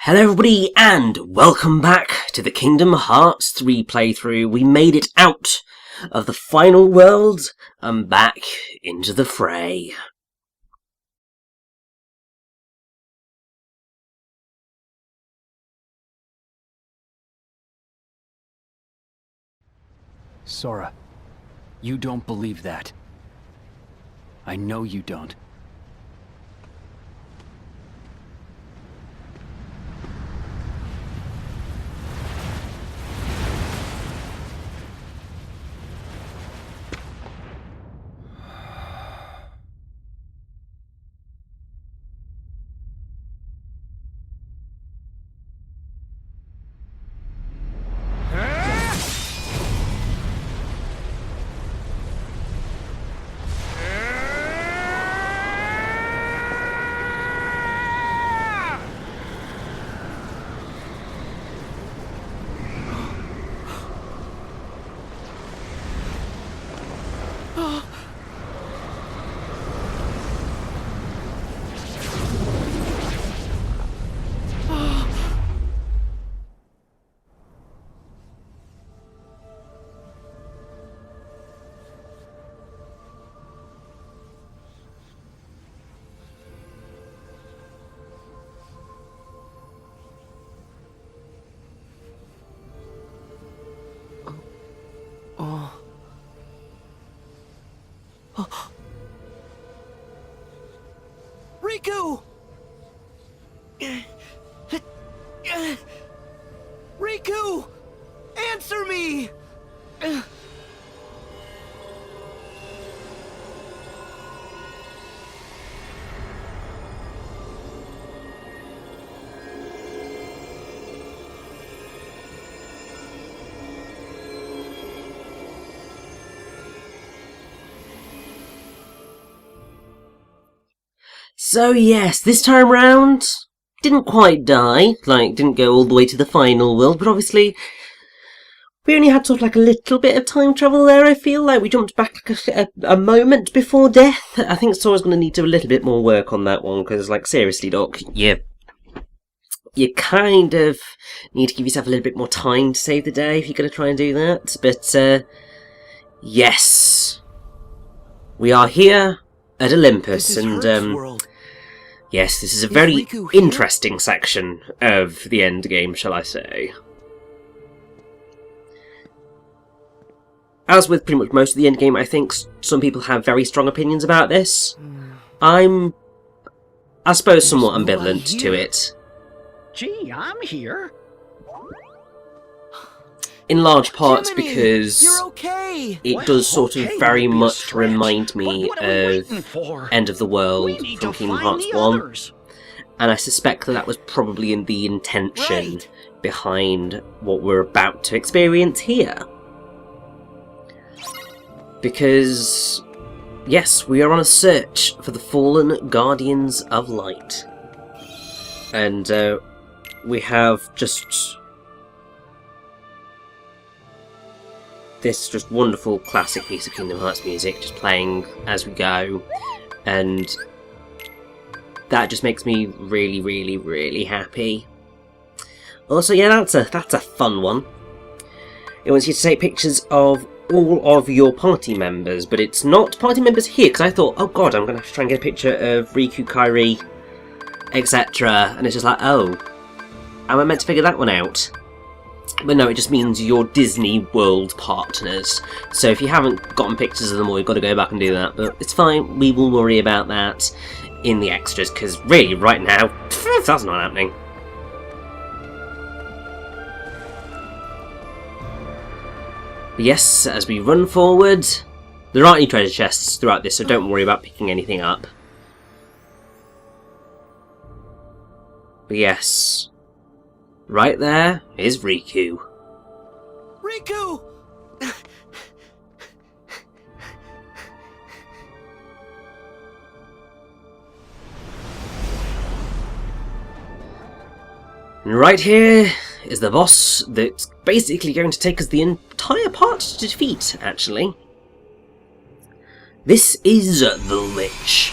Hello everybody and welcome back to the Kingdom Hearts 3 playthrough. We made it out of the final world and back into the fray. Sora, you don't believe that. I know you don't. Riku! Riku! Answer me! So yes, this time round, didn't quite die, didn't go all the way to the final world, but obviously we only had sort of a little bit of time travel there. I feel like we jumped back a moment before death. I think Sora's going to need to do a little bit more work on that one, because seriously, Doc, you kind of need to give yourself a little bit more time to save the day if you're going to try and do that. But yes, we are here at Olympus, and yes, this is a very interesting section of the end game, shall I say. As with pretty much most of the end game, I think some people have very strong opinions about this. I'm, I suppose, somewhat ambivalent to it. Gee, I'm here. In large part Jiminy, because you're okay. it does sort of very much remind me of End of the World from Kingdom Hearts 1. And I suspect that was probably in the intention behind what we're about to experience here. Because, yes, we are on a search for the fallen Guardians of Light. And we have just this just wonderful classic piece of Kingdom Hearts music just playing as we go, and that just makes me really, really, really happy. Also, yeah, that's a fun one. It wants you to take pictures of all of your party members, but it's not party members here, because I thought, oh god, I'm going to have to try and get a picture of Riku, Kairi, etc. And it's just like, oh, am I meant to figure that one out? But no, it just means your Disney World partners. So if you haven't gotten pictures of them all, you've got to go back and do that. But it's fine, we will worry about that in the extras, because really, right now, that's not happening. But yes, as we run forward, there aren't any treasure chests throughout this, so don't worry about picking anything up. But yes, right there is Riku. Riku! And right here is the boss that's basically going to take us the entire part to defeat, actually. This is the Lich.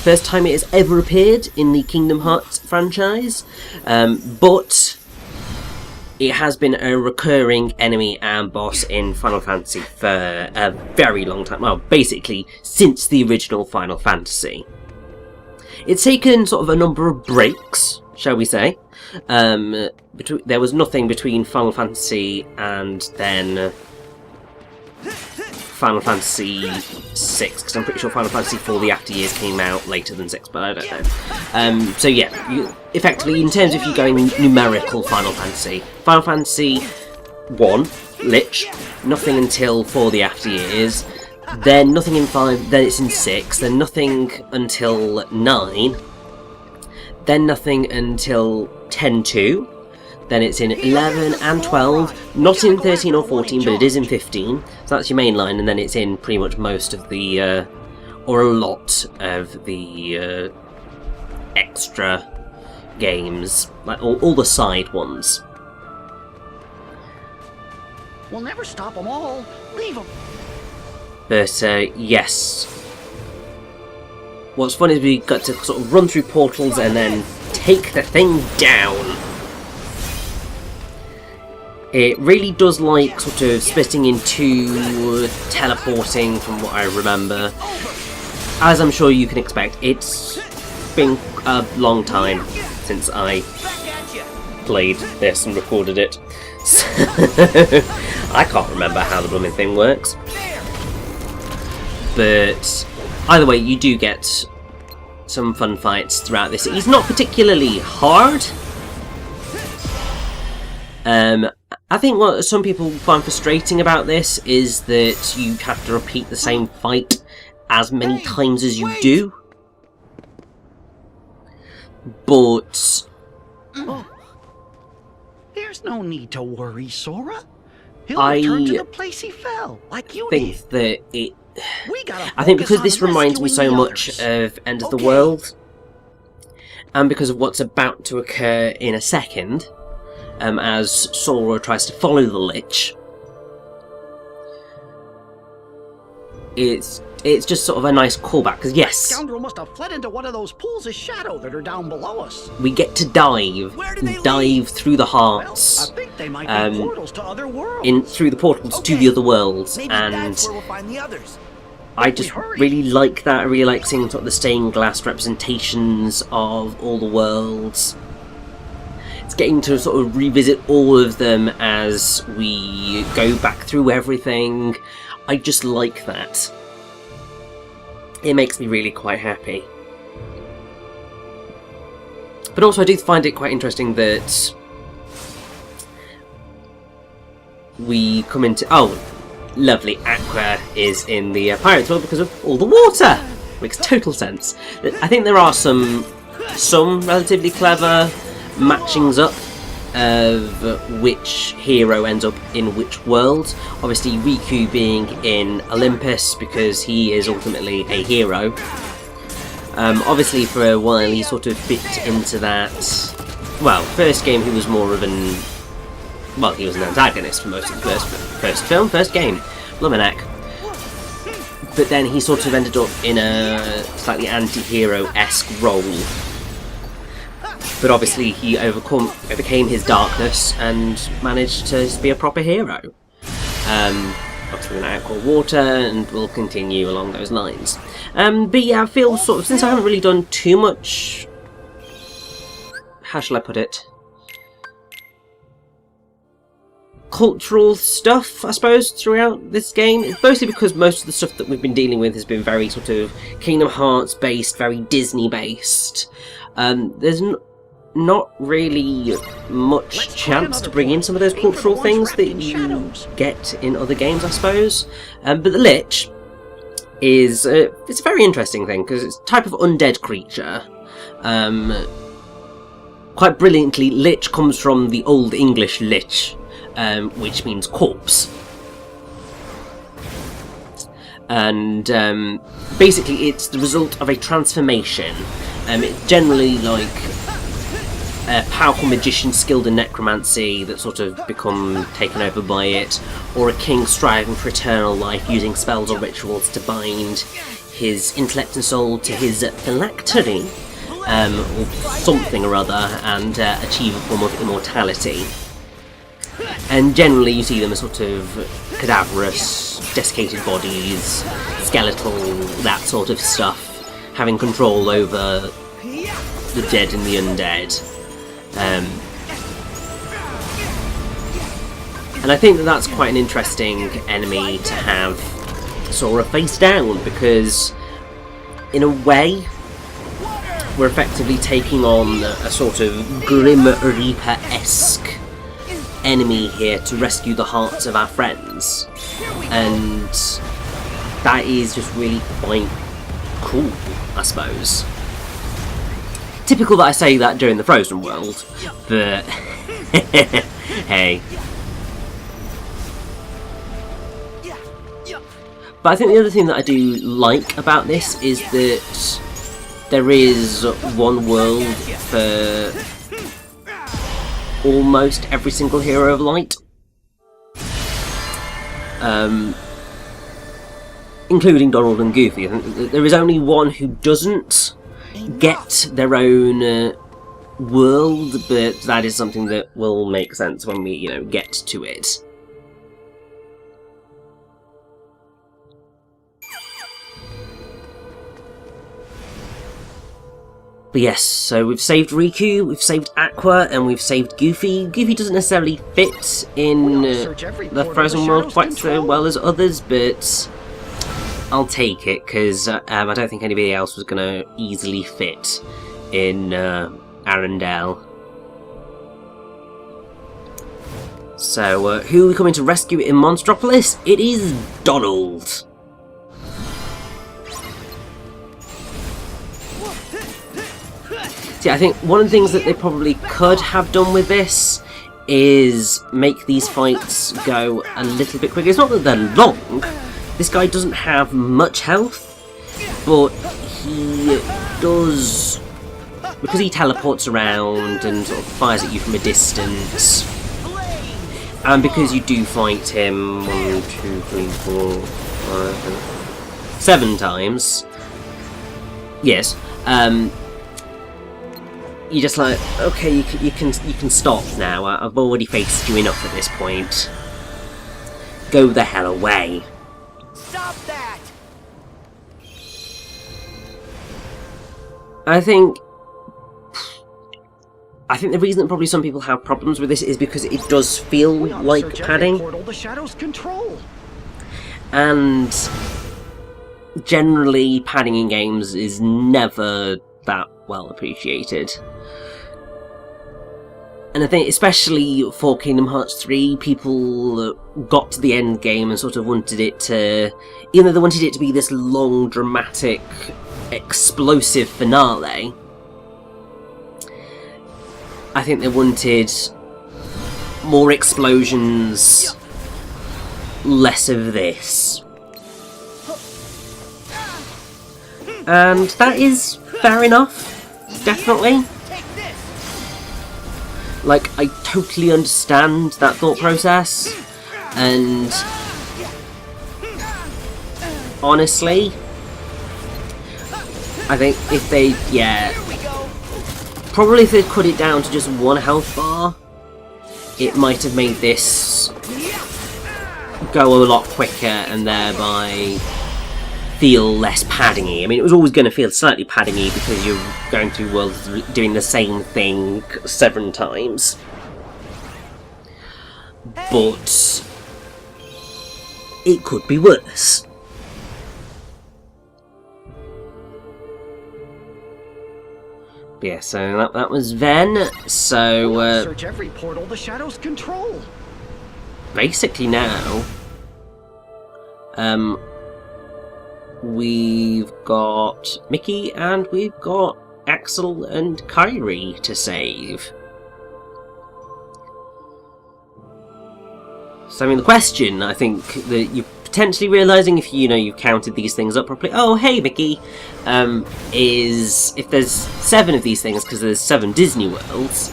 first time it has ever appeared in the Kingdom Hearts franchise, but it has been a recurring enemy and boss in Final Fantasy for a very long time. Well, basically, since the original Final Fantasy. It's taken sort of a number of breaks, shall we say. There was nothing between Final Fantasy and then Final Fantasy VI, because I'm pretty sure Final Fantasy IV The After Years came out later than 6, but I don't know. So yeah, effectively, in terms of you going numerical Final Fantasy 1, Lich, nothing until 4 The After Years, then nothing in 5, then it's in 6, then nothing until 9, then nothing until 10-2, then it's in 11 and 12, not in 13 or 14, but it is in 15, so that's your main line, and then it's in pretty much most of the, or a lot of the extra games, like all the side ones. We'll never stop them all. Leave them. But, yes. What's fun is we got to sort of run through portals and then take the thing down. It really does like sort of splitting into teleporting from what I remember. As I'm sure you can expect, it's been a long time since I played this and recorded it. So I can't remember how the blooming thing works. But either way, you do get some fun fights throughout this. It's not particularly hard. I think what some people find frustrating about this is that you have to repeat the same fight as many times as you do. But There's no need to worry, Sora. He'll return to the place he fell, like you did. That it. I think because this reminds me so much of End of the World, and because of what's about to occur in a second, as Sora tries to follow the Lich, it's just sort of a nice callback, because yes, scoundrel must have fled into one of those pools of shadow that are down below us. we get to dive through the hearts, I think they might be portals to other worlds. through the portals to the other worlds, Maybe and that's where we'll find the others. I just really like that. I really like seeing sort of the stained glass representations of all the worlds. It's getting to sort of revisit all of them as we go back through everything. I just like that. It makes me really quite happy. But also I do find it quite interesting that we come into... Oh, lovely, Aqua is in the Pirates world because of all the water! Makes total sense. I think there are some relatively clever matchings up of which hero ends up in which world. Obviously Riku being in Olympus because he is ultimately a hero. Obviously for a while he sort of fit into that. Well, first game he was more of an... Well, he was an antagonist for most of the first game, Luminac. But then he sort of ended up in a slightly anti-hero-esque role. But obviously he overcame his darkness and managed to be a proper hero. Obviously now called Water, and we'll continue along those lines. But yeah, I feel sort of, since I haven't really done too much... How shall I put it? Cultural stuff, I suppose, throughout this game. It's mostly because most of the stuff that we've been dealing with has been very sort of Kingdom Hearts based, very Disney based. There's not really much chance to bring in some of those cultural things that you get in other games, I suppose. But the Lich is it's a very interesting thing because it's a type of undead creature. Quite brilliantly, Lich comes from the Old English Lich, which means corpse. And basically it's the result of a transformation. It's generally like a powerful magician skilled in necromancy that's sort of become taken over by it, or a king striving for eternal life using spells or rituals to bind his intellect and soul to his phylactery, or something or other, and achieve a form of immortality. And generally you see them as sort of cadaverous, desiccated bodies, skeletal, that sort of stuff, having control over the dead and the undead. And I think that that's quite an interesting enemy to have Sora face down, because in a way we're effectively taking on a sort of Grim Reaper-esque enemy here to rescue the hearts of our friends, and that is just really quite cool, I suppose. Typical that I say that during the Frozen world, but hey. But I think the other thing that I do like about this is that there is one world for almost every single hero of light. Including Donald and Goofy. I think there is only one who doesn't get their own world, but that is something that will make sense when we, get to it. But yes, so we've saved Riku, we've saved Aqua, and we've saved Goofy. Goofy doesn't necessarily fit in the Frozen world quite so well as others, but I'll take it, because I don't think anybody else was going to easily fit in Arendelle. So, who are we coming to rescue in Monstropolis? It is Donald! See, I think one of the things that they probably could have done with this is make these fights go a little bit quicker. It's not that they're long. This guy doesn't have much health, but he does, because he teleports around and sort of fires at you from a distance, and because you do fight him 1, 2, 3, 4, 5, 7 times, yes, you're just like, okay, you can stop now. I've already faced you enough at this point. Go the hell away. Stop that! I think the reason that probably some people have problems with this is because it does feel like padding. And generally, padding in games is never that well appreciated. And I think especially for Kingdom Hearts 3, people got to the end game and sort of wanted it to, even though they wanted it to be this long, dramatic, explosive finale, I think they wanted more explosions, less of this. And that is fair enough, definitely. Like, I totally understand that thought process, and honestly, I think if they, probably if they'd cut it down to just 1 health bar, it might have made this go a lot quicker and thereby feel less padding-y. I mean, it was always going to feel slightly padding-y because you're going through worlds doing the same thing 7 times. But it could be worse. But yeah, so that was Ven. So search every portal the shadows control. Basically now, we've got Mickey and we've got Axel and Kairi to save. So I mean, the question, I think, that you're potentially realising if you've counted these things up properly, oh hey Mickey, is if there's 7 of these things, because there's 7 Disney worlds,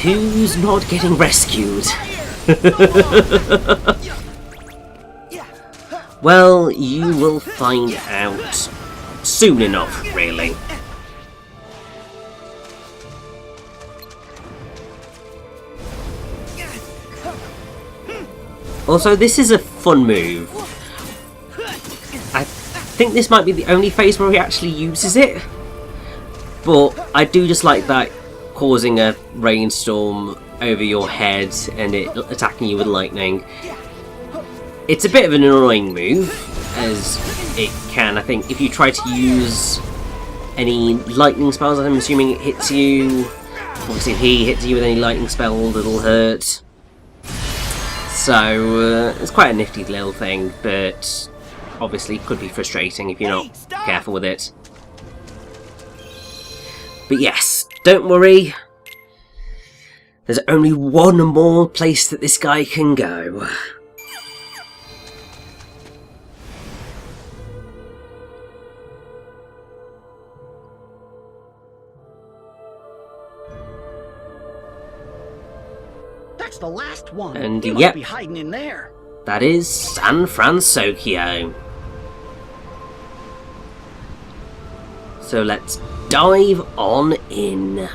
who's not getting rescued? Well, you will find out soon enough, really. Also, this is a fun move. I think this might be the only phase where he actually uses it. But I do just like that, causing a rainstorm over your head and it attacking you with lightning. It's a bit of an annoying move, as it can, I think, if you try to use any lightning spells, I'm assuming it hits you. Obviously if he hits you with any lightning spells, it'll hurt. So, it's quite a nifty little thing, but obviously could be frustrating if you're not careful with it. But yes, don't worry. There's only one more place that this guy can go. That's the last one. And he yep, must be hiding in there. That is San Francisco. So let's dive on in.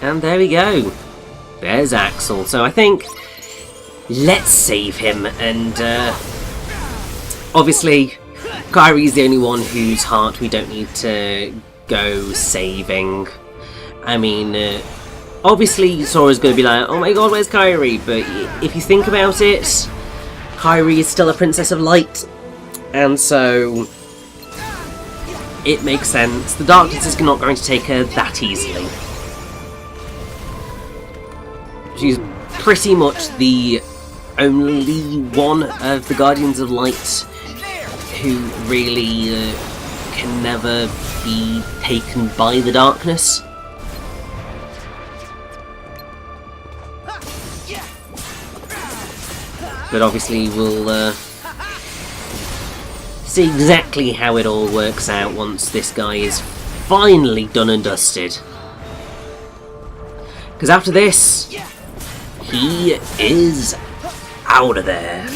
And there we go. There's Axel. So I think let's save him. And obviously, Kyrie's the only one whose heart we don't need to go saving. I mean, obviously Sora's going to be like, oh my god, where's Kyrie? But if you think about it, Kyrie is still a princess of light. And so it makes sense. The darkness is not going to take her that easily. She's pretty much the only one of the Guardians of Light who really can never be taken by the darkness. But obviously we'll see exactly how it all works out once this guy is finally done and dusted. Because after this, he is out of there.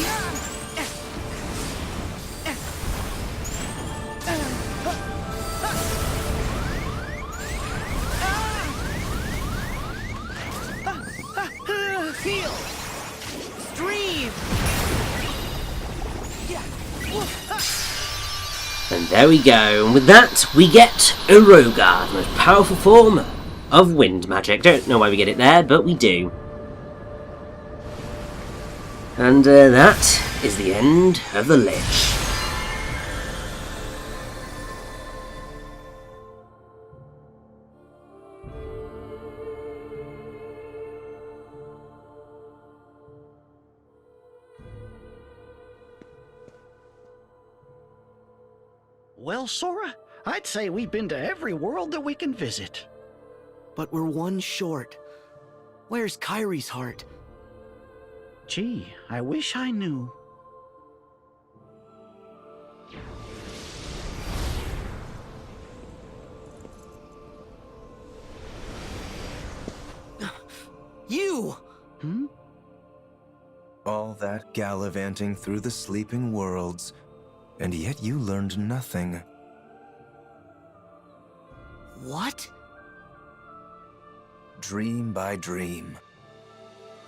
Heal! Stream! And there we go. And with that, we get Uroga, the most powerful form of wind magic. Don't know why we get it there, but we do. And that is the end of the Lich. Well, Sora, I'd say we've been to every world that we can visit. But we're one short. Where's Kyrie's heart? Gee, I wish I knew. You! Hmm? All that gallivanting through the sleeping worlds, and yet you learned nothing. What? Dream by dream.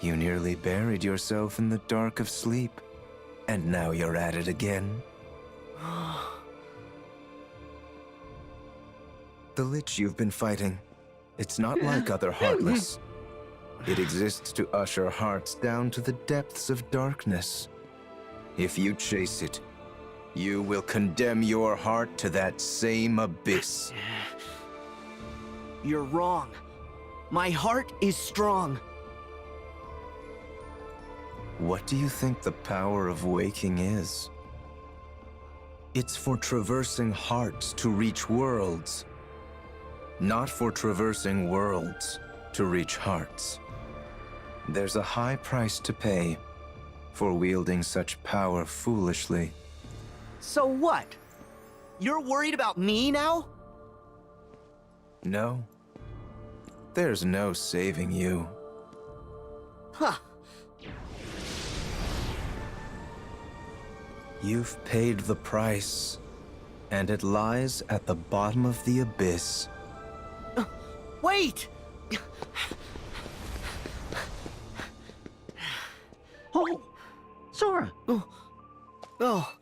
You nearly buried yourself in the dark of sleep, and now you're at it again. The Lich you've been fighting, it's not like other Heartless. It exists to usher hearts down to the depths of darkness. If you chase it, you will condemn your heart to that same abyss. You're wrong. My heart is strong. What do you think the power of waking is? It's for traversing hearts to reach worlds, not for traversing worlds to reach hearts. There's a high price to pay for wielding such power foolishly. So what? You're worried about me now? No. There's no saving you. Huh. You've paid the price, and it lies at the bottom of the abyss. Wait! Oh, Sora. Oh.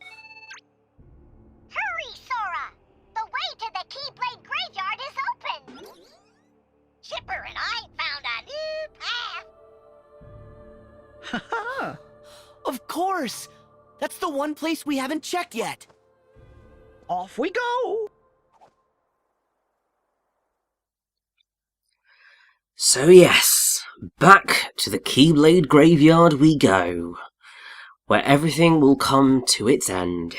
Hurry, Sora! The way to the Keyblade Graveyard is open! Chipper and I found a new path! Haha. Of course! That's the one place we haven't checked yet. Off we go. So yes, back to the Keyblade Graveyard we go, where everything will come to its end.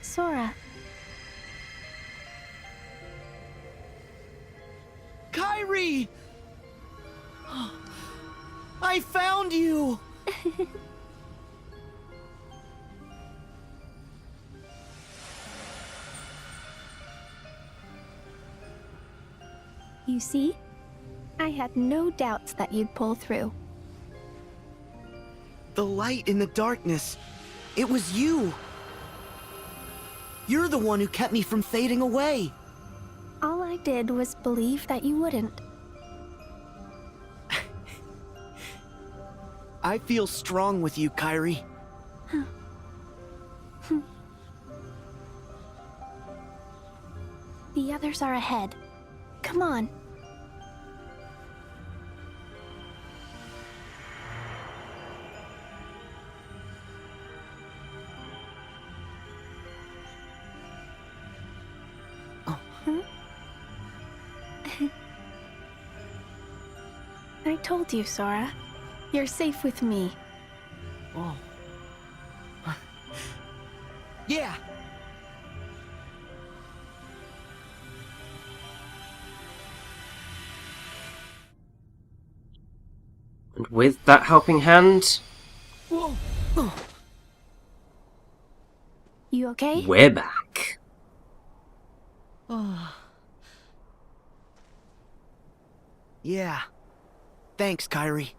Sora. Kairi! I found you! You see? I had no doubts that you'd pull through. The light in the darkness. It was you! You're the one who kept me from fading away. All I did was believe that you wouldn't. I feel strong with you, Kairi. The others are ahead. Come on. I told you, Sora. You're safe with me. Oh. Yeah! And with that helping hand, Whoa. You okay? we're back. Yeah. Thanks, Kairi.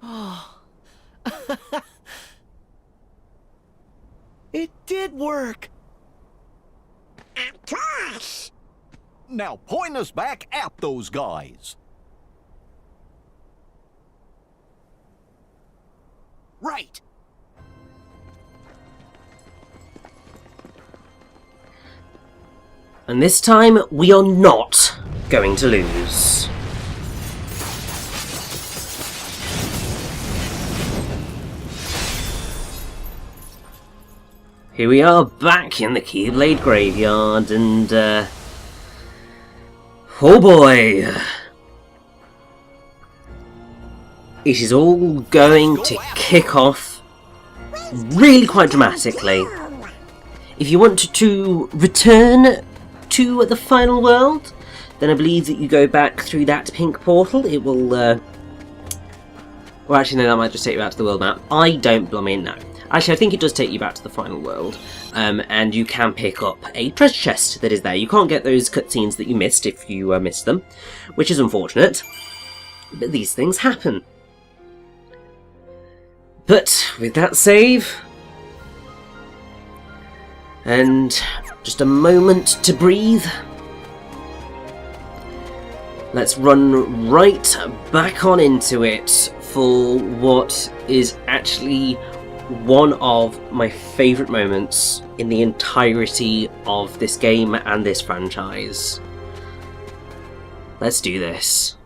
Oh. It did work! Now point us back at those guys. Right! And this time, we are not going to lose. Here we are back in the Keyblade Graveyard, and oh boy! It is all going to kick off really quite dramatically. If you want to return to the final world, then I believe that you go back through that pink portal. It will, well actually no, that might just take you out to the world map. I don't blooming know. Actually, I think it does take you back to the final world, and you can pick up a treasure chest that is there. You can't get those cutscenes that you missed if you missed them, which is unfortunate, but these things happen. But with that save, and just a moment to breathe, let's run right back on into it for what is actually one of my favourite moments in the entirety of this game and this franchise. Let's do this.